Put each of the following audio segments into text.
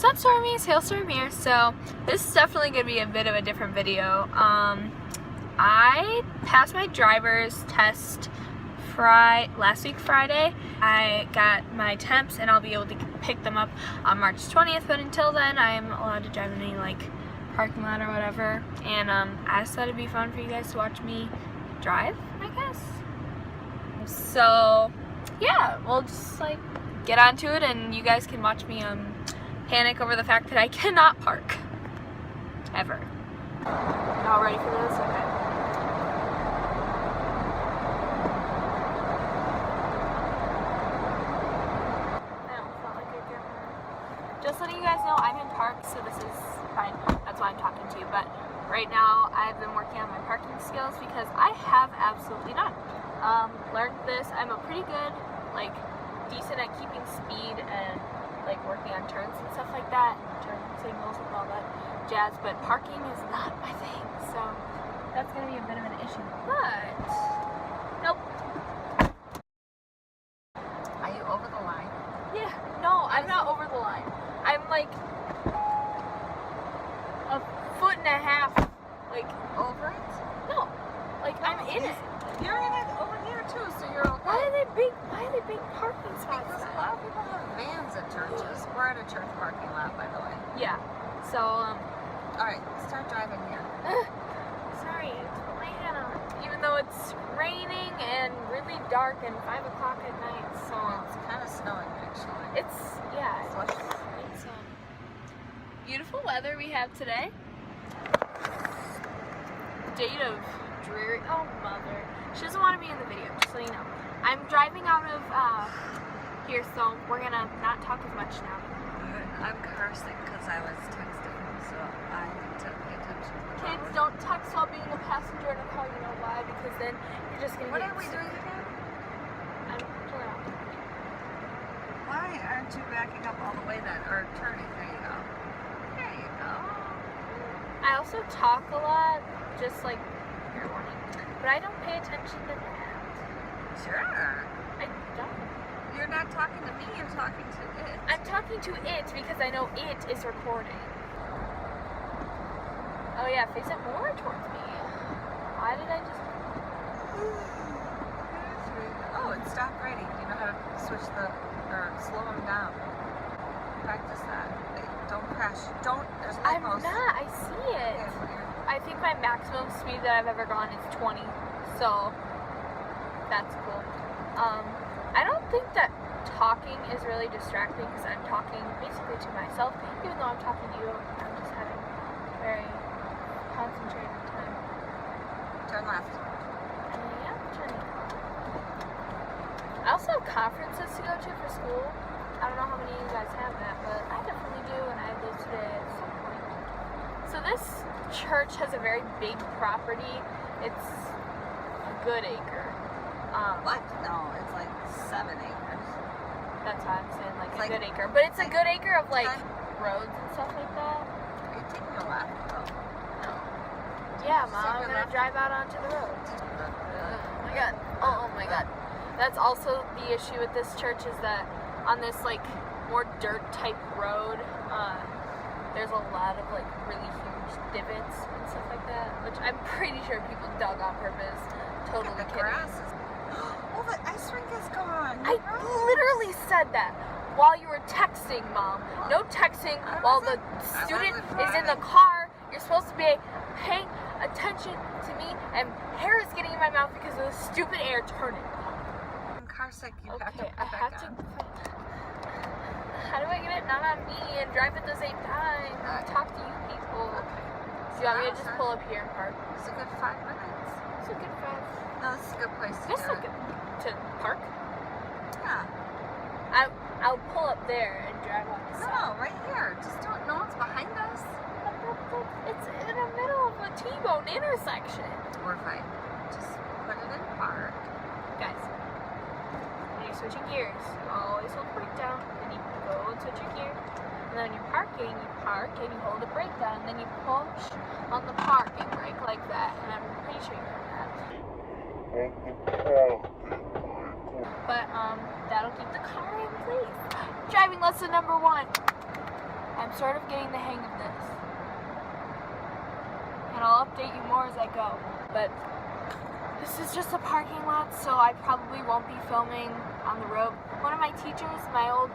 What's up, Stormies? Hailstorm here. So this is definitely going to be a bit of a different video. I passed my driver's test last week Friday. I got my temps and I'll be able to pick them up on March 20th, but until then I'm allowed to drive in any parking lot or whatever. And I just thought it'd be fun for you guys to watch me drive, I guess. So yeah, we'll just get onto it and you guys can watch me panic over the fact that I cannot park. Ever. Y'all ready for this? Okay. Just letting you guys know, I'm in park, so this is fine. That's why I'm talking to you. But right now, I've been working on my parking skills because I have absolutely none. Learned this. I'm a pretty good, decent at keeping speed and working on turns and stuff like that, turn signals and all that jazz. But parking is not my thing, so that's gonna be a bit of an issue. But nope. Are you over the line? Yeah. No, I'm not over the line. I'm a foot and a half, over it? No, I'm in it. You're in it over here too, so you're okay. Why are they big parking spots? Because a lot of people have vans at churches. We're at a church parking lot, by the way. Yeah. So alright, start driving here. Sorry, I just put my hat on. Even though it's raining and really dark and 5 o'clock at night, so It's kind of snowing actually. it's beautiful weather we have today. Date of dreary. Oh, mother. She doesn't want to be in the video, just so you know. I'm driving out of here, so we're gonna not talk as much now. I'm cursing because I was texting, so I need to pay attention to the Kids, road. don't text while being a passenger in a car, you know why? Because then you're just gonna What get are we sick. doing again? I'm turning off. Why aren't you backing up all the way then? Or turning? There you go. There you go. I also talk a lot, just fair warning. But I don't pay attention to that. Sure. I don't. You're not talking to me, you're talking to it. I'm talking to it because I know it is recording. Oh yeah, face it more towards me. Why did I just... Oh, it stopped writing. You know how to switch or slow them down. Practice that. Don't crash. There's I'm light posts. not, I see it. Okay, I think my maximum speed that I've ever gone is 20, so that's cool. I don't think that talking is really distracting because I'm talking basically to myself. Even though I'm talking to you, I'm just having very concentrated time. Turn left. Yeah, turning. I also have conferences to go to for school. I don't know how many of you guys have that, but I definitely do, and I have those today at some point. So this church has a very big property. It's a good acre. What? No, it's 7 acres. That's what I'm saying, a It's good acre. But it's a good acre of 10. roads and stuff like that. Are you taking a left? Oh. No. Yeah, Just Mom, I'm take a gonna left. drive out onto the road. Oh my god. Oh my god. That's also the issue with this church is that on this more dirt type road, there's a lot of really huge divots and stuff like that, which I'm pretty sure people dug on purpose. Totally The kidding. grass is... Oh, the ice rink is gone. I literally said that while you were texting, Mom. No texting while the student is in the car. You're supposed to be paying attention to me, and hair is getting in my mouth because of the stupid air. Turn it off. I'm car sick. You have to Okay, put I back have to. on. How do I get it not on me and drive at the same time? Alright. Talk to you people. Okay. Do you want me to just pull up here and park? It's a good 5 minutes. It's a good five. No, this is a good place to This do is it. good to park. Yeah. I'll pull up there and drive on the side. No, right here. Just don't. No one's behind us. It's in the middle of a T-bone intersection. We're fine. Just put it in park. Guys, when you're switching gears, you always hold the brake down, then you go and switch your gear. And then when you're parking, you park and you hold the brake down, and then you push on the parking brake like that. And I'm pretty sure you know that. But that'll keep the car in place. Driving lesson number 1. I'm sort of getting the hang of this. And I'll update you more as I go. But this is just a parking lot, so I probably won't be filming on the road. One of my teachers, my old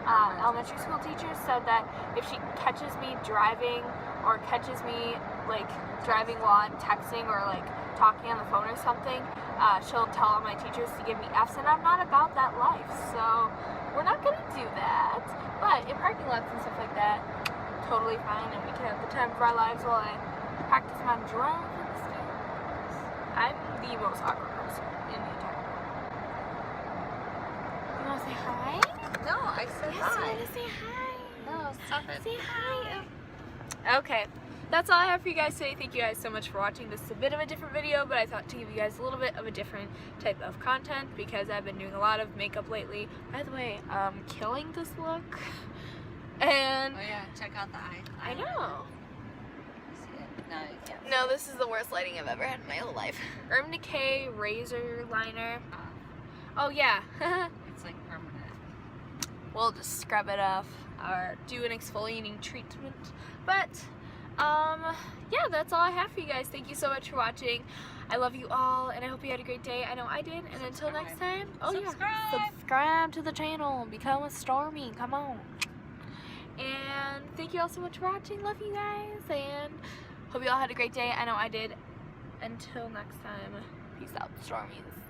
elementary school teacher, said that if she catches me driving or catches me driving while I'm texting or talking on the phone or something, she'll tell all my teachers to give me F's, and I'm not about that life, so we're not gonna do that. But in parking lots and stuff like that, totally fine, and we can have the time of our lives while I practice my driving skills. I'm the most awkward person in the entire world. You wanna say hi? No, I said Yes, hi. you wanna say hi? No, stop it. Say hi. Okay, that's all I have for you guys today. Thank you guys so much for watching. This is a bit of a different video, but I thought to give you guys a little bit of a different type of content because I've been doing a lot of makeup lately. By the way, killing this look. And Oh yeah, check out the eye. I know. See it? No, you can't. No, this is the worst lighting I've ever had in my whole life. Urban Decay razor liner. Oh yeah. It's like permanent. We'll just scrub it off or do an exfoliating treatment. But yeah, that's all I have for you guys. Thank you so much for watching. I love you all, and I hope you had a great day. I know I did. And until next time, subscribe to the channel. Become a Stormie. Come on. And thank you all so much for watching. Love you guys, and hope you all had a great day. I know I did. Until next time, peace out, Stormies.